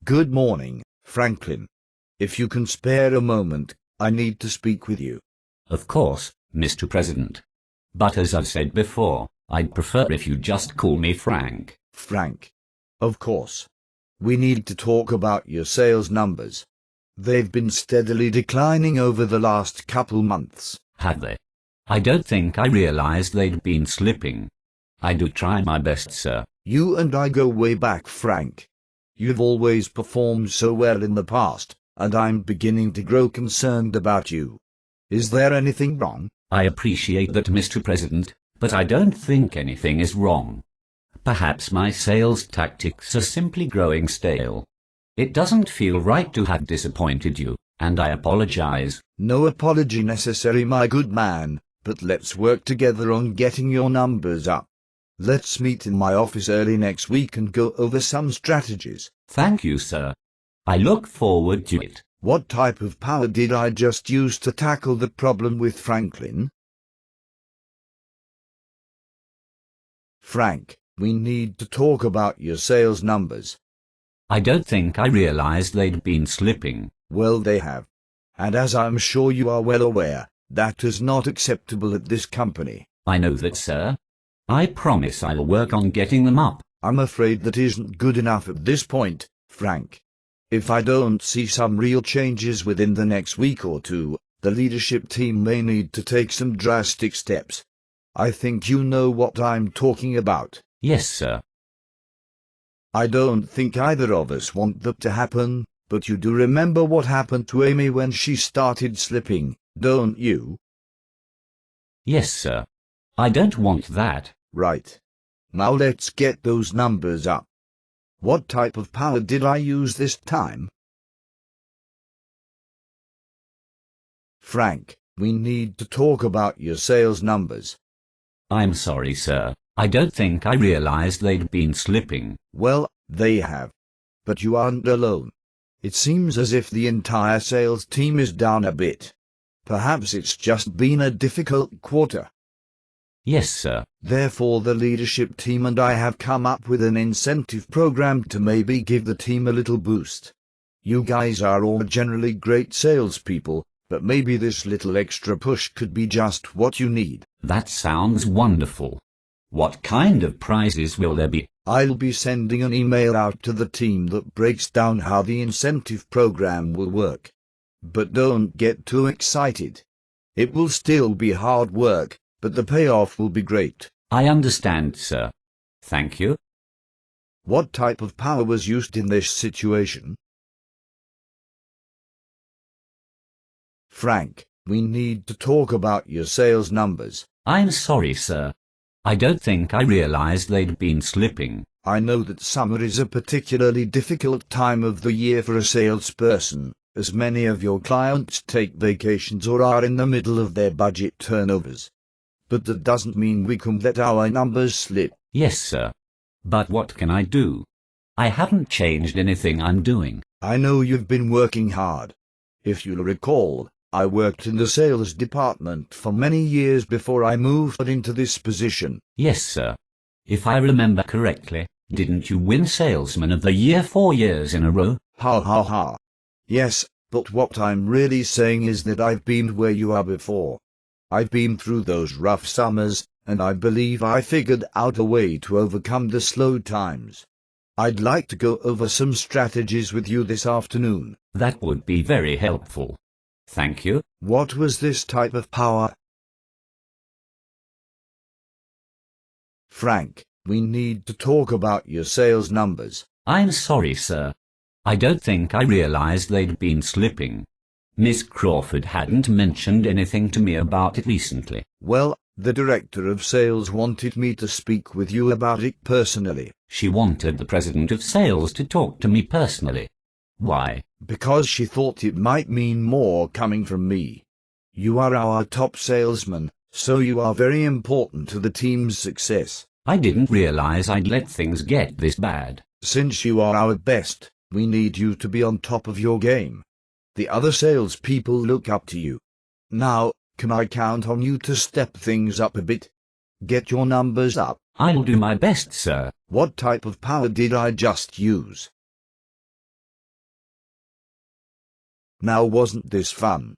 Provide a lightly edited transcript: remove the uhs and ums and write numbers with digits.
Good morning, Franklin. If you can spare a moment, I need to speak with you. Of course, Mr. President. But as I've said before, I'd prefer if you just call me Frank. Frank. Of course. We need to talk about your sales numbers. They've been steadily declining over the last couple months. Have they? I don't think I realized they'd been slipping. I do try my best, sir. You and I go way back, Frank. You've always performed so well in the past, and I'm beginning to grow concerned about you. Is there anything wrong? I appreciate that, Mr. President, but I don't think anything is wrong. Perhaps my sales tactics are simply growing stale. It doesn't feel right to have disappointed you, and I apologize. No apology necessary, my good man, but let's work together on getting your numbers up. Let's meet in my office early next week and go over some strategies. Thank you, sir. I look forward to it. What type of power did I just use to tackle the problem with Franklin? Frank, we need to talk about your sales numbers. I don't think I realized they'd been slipping. Well, they have. And as I'm sure you are well aware, that is not acceptable at this company. I know that, sir. I promise I'll work on getting them up. I'm afraid that isn't good enough at this point, Frank. If I don't see some real changes within the next week or two, the leadership team may need to take some drastic steps. I think you know what I'm talking about. Yes, sir. I don't think either of us want that to happen, but you do remember what happened to Amy when she started slipping, don't you? Yes, sir. I don't want that. Right. Now let's get those numbers up. What type of power did I use this time? Frank, we need to talk about your sales numbers. I'm sorry, sir. I don't think I realized they'd been slipping. Well, they have. But you aren't alone. It seems as if the entire sales team is down a bit. Perhaps it's just been a difficult quarter. Yes, sir. Therefore, the leadership team and I have come up with an incentive program to maybe give the team a little boost. You guys are all generally great salespeople, but maybe this little extra push could be just what you need. That sounds wonderful. What kind of prizes will there be? I'll be sending an email out to the team that breaks down how the incentive program will work. But don't get too excited. It will still be hard work, but the payoff will be great. I understand, sir. Thank you. What type of power was used in this situation? Frank, we need to talk about your sales numbers. I'm sorry, sir. I don't think I realized they'd been slipping. I know that summer is a particularly difficult time of the year for a salesperson, as many of your clients take vacations or are in the middle of their budget turnovers. But that doesn't mean we can let our numbers slip. Yes, sir. But what can I do? I haven't changed anything I'm doing. I know you've been working hard. If you'll recall, I worked in the sales department for many years before I moved into this position. Yes, sir. If I remember correctly, didn't you win Salesman of the Year 4 years in a row? Ha ha ha. Yes, but what I'm really saying is that I've been where you are before. I've been through those rough summers, and I believe I figured out a way to overcome the slow times. I'd like to go over some strategies with you this afternoon. That would be very helpful. Thank you. What was this type of power? Frank, we need to talk about your sales numbers. I'm sorry, sir. I don't think I realized they'd been slipping. Miss Crawford hadn't mentioned anything to me about it recently. Well, the director of sales wanted me to speak with you about it personally. She wanted the president of sales to talk to me personally. Why? Because she thought it might mean more coming from me. You are our top salesman, so you are very important to the team's success. I didn't realize I'd let things get this bad. Since you are our best, we need you to be on top of your game. The other salespeople look up to you. Now, can I count on you to step things up a bit? Get your numbers up. I'll do my best, sir. What type of power did I just use? Now wasn't this fun?